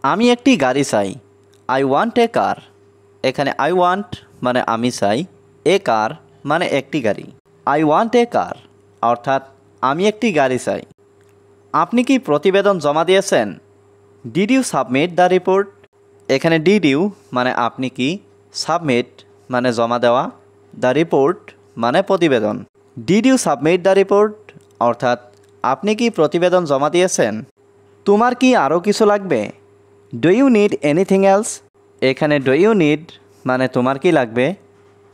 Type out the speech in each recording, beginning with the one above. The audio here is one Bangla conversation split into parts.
আমি একটি গাড়ি চাই। আই ওয়ান্ট এ কার। এখানে আই ওয়ান্ট মানে আমি চাই, এ কার মানে একটি গাড়ি। আই ওয়ান্ট এ কার অর্থাৎ আমি একটি গাড়ি চাই। আপনি কি প্রতিবেদন জমা দিয়েছেন? Did you submit the report? এখানে ডিড ইউ মানে আপনি কি, সাবমিট মানে জমা দেওয়া, দ্য রিপোর্ট মানে প্রতিবেদন। Did you submit the report অর্থাৎ আপনি কি প্রতিবেদন জমা দিয়েছেন? তোমার কি আরও কিছু লাগবে? Do you need anything else? এখানে ডু ইউ নিড মানে তোমার কি লাগবে,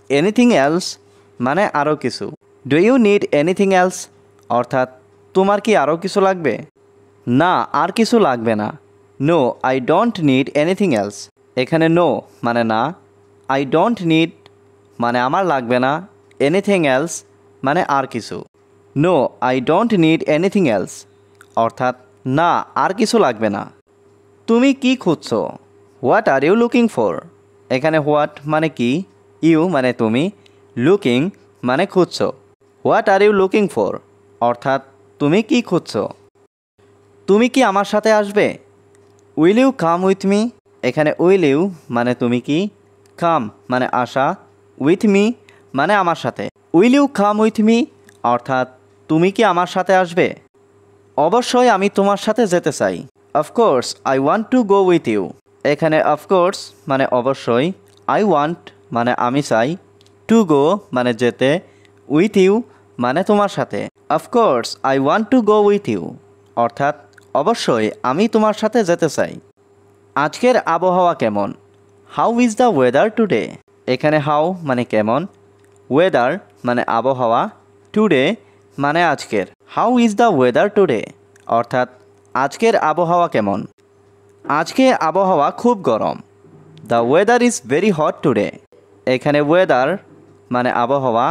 এনিথিং এলস মানে আরও কিছু। Do you need anything else অর্থাৎ তোমার কি আরও কিছু লাগবে? না, আর কিছু লাগবে না। No, I don't need anything else. এখানে নো মানে না, আই ডোন্ট নিড মানে আমার লাগবে না, এনিথিং এলস মানে আর কিছু। No, I don't need anything else অর্থাৎ না, আর কিছু লাগবে না। তুমি কি খুঁজছো? What are you looking for? এখানে হোয়াট মানে কি, ইউ মানে তুমি, লুকিং মানে খুঁজছো। What are you looking for অর্থাৎ তুমি কি খুঁজছো? তুমি কি আমার সাথে আসবে? Will you come with me? এখানে উইল ইউ মানে তুমি কি, কাম মানে আসা, উইথ মি মানে আমার সাথে। Will you come with me অর্থাৎ তুমি কি আমার সাথে আসবে? অবশ্যই আমি তোমার সাথে যেতে চাই। Of course I want to go with you. এখানে অফকোর্স মানে অবশ্যই, আই ওয়ান্ট মানে আমি চাই, টু গো মানে যেতে, উইথ ইউ মানে তোমার সাথে। Of course I want to go with you অর্থাৎ অবশ্যই আমি তোমার সাথে যেতে চাই। আজকের আবহাওয়া কেমন? How is the weather today? এখানে হাউ মানে কেমন, ওয়েদার মানে আবহাওয়া, টুডে মানে আজকের। How is the weather today অর্থাৎ আজকের আবহাওয়া কেমন? আজকে আবহাওয়া খুব গরম। The weather is very hot today. এখানে ওয়েদার মানে আবহাওয়া,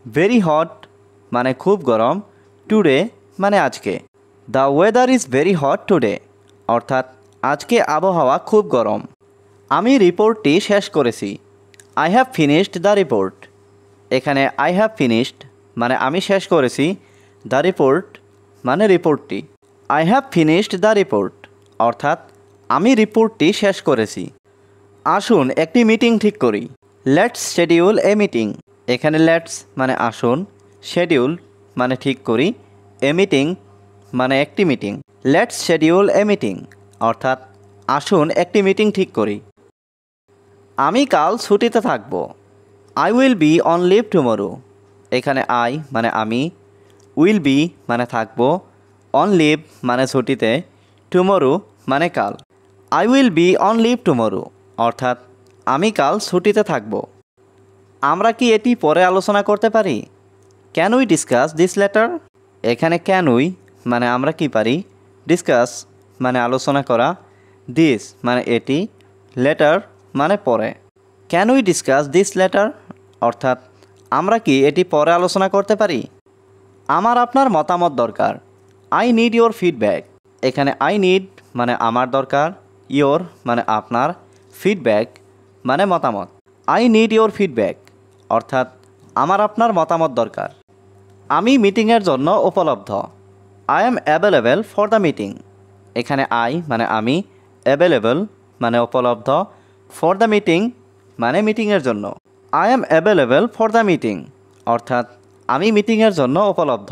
ভেরি হট মানে খুব গরম, টুডে মানে আজকে। The weather is very hot today অর্থাৎ আজকে আবহাওয়া খুব গরম। আমি রিপোর্টটি শেষ করেছি। I have finished the report. এখানে আই হ্যাভ ফিনিশড মানে আমি শেষ করেছি, দ্য রিপোর্ট মানে রিপোর্টটি। I have finished the report অর্থাৎ আমি রিপোর্টটি শেষ করেছি। আসুন একটি মিটিং ঠিক করি। Let's schedule A meeting. এখানে লেটস মানে আসুন, শিডিউল মানে ঠিক করি, এ মিটিং মানে একটি meeting. Let's schedule A meeting অর্থাৎ আসুন একটি মিটিং ঠিক করি। আমি কাল ছুটিতে থাকব। I will be on leave tomorrow. এখানে আই মানে আমি, উইল বি মানে থাকব, অন লিভ মানে ছুটিতে, টুমরো মানে কাল। I will be on leave tomorrow অর্থাৎ আমি কাল ছুটিতে থাকব। আমরা কি এটি পরে আলোচনা করতে পারি? Can we discuss this letter? এখানে ক্যান উই মানে আমরা কি পারি, ডিসকাস মানে আলোচনা করা, দিস মানে এটি, লেটার মানে পরে। Can we discuss this letter অর্থাৎ আমরা কি এটি পরে আলোচনা করতে পারি? আমার আপনার মতামত দরকার। I need your feedback. এখানে আই নিড মানে আমার দরকার, ইয়োর মানে আপনার, ফিডব্যাক মানে মতামত। আই নিড ইয়োর ফিডব্যাক অর্থাৎ আমার আপনার মতামত দরকার। আমি মিটিংয়ের জন্য উপলব্ধ। I am available for the meeting. এখানে আই মানে আমি, অ্যাভেলেবেল মানে উপলব্ধ, ফর দ্য মিটিং মানে মিটিংয়ের জন্য। I am available for the meeting অর্থাৎ আমি মিটিংয়ের জন্য উপলব্ধ।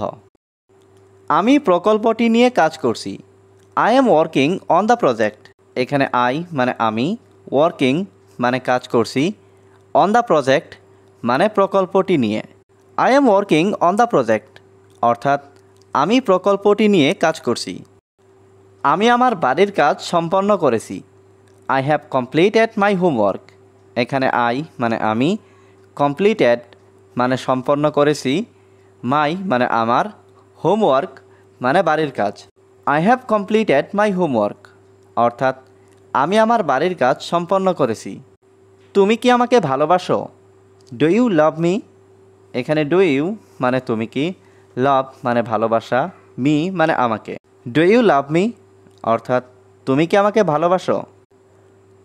আমি প্রকল্পটি নিয়ে কাজ করছি। I am working on the project. এখানে আই মানে আমি, ওয়ার্কিং মানে কাজ করছি, অন দ্য প্রজেক্ট মানে প্রকল্পটি নিয়ে। I am working on the project অর্থাৎ আমি প্রকল্পটি নিয়ে কাজ করছি। আমি আমার বাড়ির কাজ সম্পন্ন করেছি। I have completed my homework. এখানে আই মানে আমি, কমপ্লিটেড মানে সম্পন্ন করেছি, মাই মানে আমার, হোমওয়ার্ক মানে বাড়ির কাজ। I have completed my homework অর্থাৎ আমি আমার বাড়ির কাজ সম্পন্ন করেছি। তুমি কি আমাকে ভালোবাসো? Do you love me? এখানে ডু ইউ মানে তুমি কি, লাভ মানে ভালোবাসা, মি মানে আমাকে। ডু ইউ লাভ মি অর্থাৎ তুমি কি আমাকে ভালোবাসো?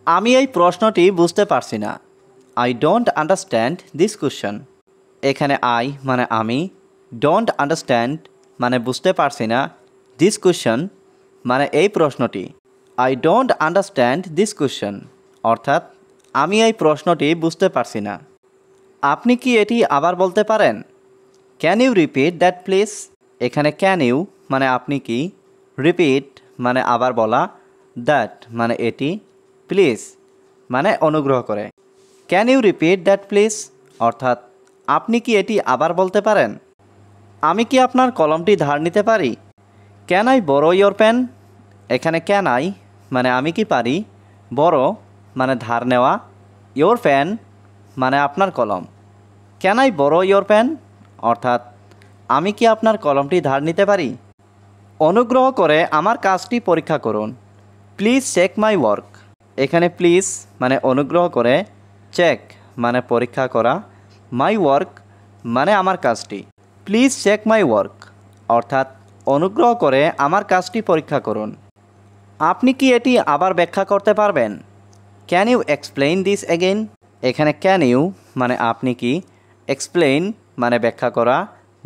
আমি এই প্রশ্নটি বুঝতে পারছি না। I don't understand this question. এখানে আই মানে আমি, ডোন্ট আন্ডারস্ট্যান্ড মানে বুঝতে পারছি না, দিস কোয়েশ্চন মানে এই প্রশ্নটি। I don't understand this question, অর্থাৎ আমি এই প্রশ্নটি বুঝতে পারছি না। আপনি কি এটি আবার বলতে পারেন? Can you repeat that please? এখানে ক্যান ইউ মানে আপনি কি, রিপিট মানে আবার বলা, দ্যাট মানে এটি, প্লিজ মানে অনুগ্রহ করে। Can you repeat that please অর্থাৎ আপনি কি এটি আবার বলতে পারেন? আমি কি আপনার কলমটি ধার নিতে পারি? Can I borrow your pen? এখানে ক্যান আই মানে আমি কি পারি, বরো মানে ধার নেওয়া, ইয়োর পেন মানে আপনার কলম। Can I borrow your pen অর্থাৎ আমি কি আপনার কলমটি ধার নিতে পারি? অনুগ্রহ করে আমার কাজটি পরীক্ষা করুন। Please check my work. এখানে প্লিজ মানে অনুগ্রহ করে, চেক মানে পরীক্ষা করা, মাই ওয়ার্ক মানে আমার কাজটি। প্লিজ চেক মাই ওয়ার্ক অর্থাৎ অনুগ্রহ করে আমার কাজটি পরীক্ষা করুন। আপনি কি এটি আবার ব্যাখ্যা করতে পারবেন? Can you explain this again? এখানে ক্যান ইউ মানে আপনি কি, এক্সপ্লেইন মানে ব্যাখ্যা করা,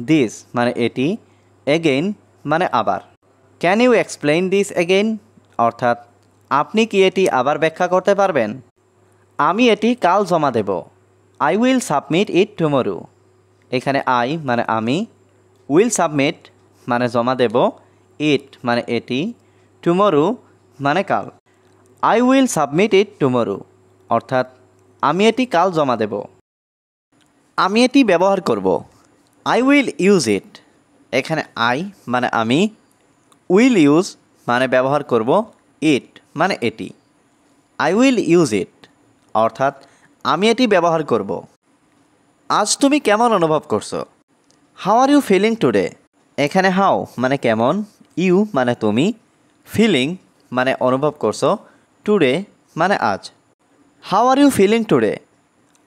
দিস মানে এটি, এগেইন মানে আবার। Can you explain this again অর্থাৎ আপনি কি এটি আবার ব্যাখ্যা করতে পারবেন? আমি এটি কাল জমা দেব। I will submit it tomorrow. এখানে আই মানে আমি, উইল সাবমিট মানে জমা দেব, ইট মানে এটি, টুমোরো মানে কাল। I will submit it tomorrow অর্থাৎ আমি এটি কাল জমা দেব। আমি এটি ব্যবহার করব। I will use it. এখানে আই মানে আমি, উইল ইউজ মানে ব্যবহার করব, ইট মানে এটি। আই উইল ইউজ ইট অর্থাৎ আমি এটি ব্যবহার করব। আজ তুমি কেমন অনুভব করছো? How are you feeling today? এখানে হাউ মানে কেমন, ইউ মানে তুমি, ফিলিং মানে অনুভব করছো, টুডে মানে আজ। How are you feeling today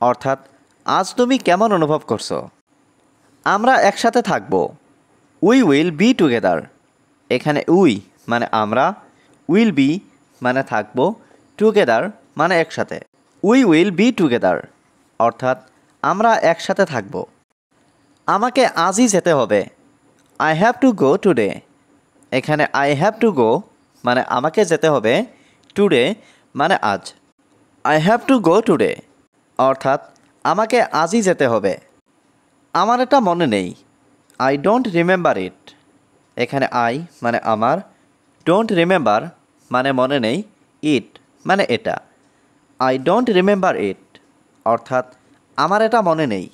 অর্থাৎ আজ তুমি কেমন অনুভব করছো? আমরা একসাথে থাকবো। We will be together. এখানে উই মানে আমরা, উইল বি মানে থাকবো, টুগেদার মানে একসাথে। উই উইল বি টুগেদার অর্থাৎ আমরা একসাথে থাকব। আমাকে আজই যেতে হবে। I have to go today. এখানে আই হ্যাভ টু গো মানে আমাকে যেতে হবে, টুডে মানে আজ। I have to go today অর্থাৎ আমাকে আজই যেতে হবে। আমার এটা মনে নেই। I don't remember it. এখানে আই মানে আমার, ডোন্ট রিমেম্বার মানে মনে নেই, ইট মানে এটা। আই ডোন্ট রিমেম্বার ইট অর্থাৎ আমার এটা মনে নেই।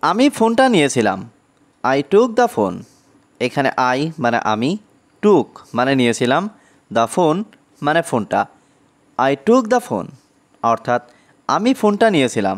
আমি ফোনটা নিয়েছিলাম। I took the phone. এখানে আই মানে আমি, টুক মানে নিয়েছিলাম, দ্য ফোন মানে ফোনটা। আই টুক দ্য ফোন অর্থাৎ আমি ফোনটা নিয়েছিলাম।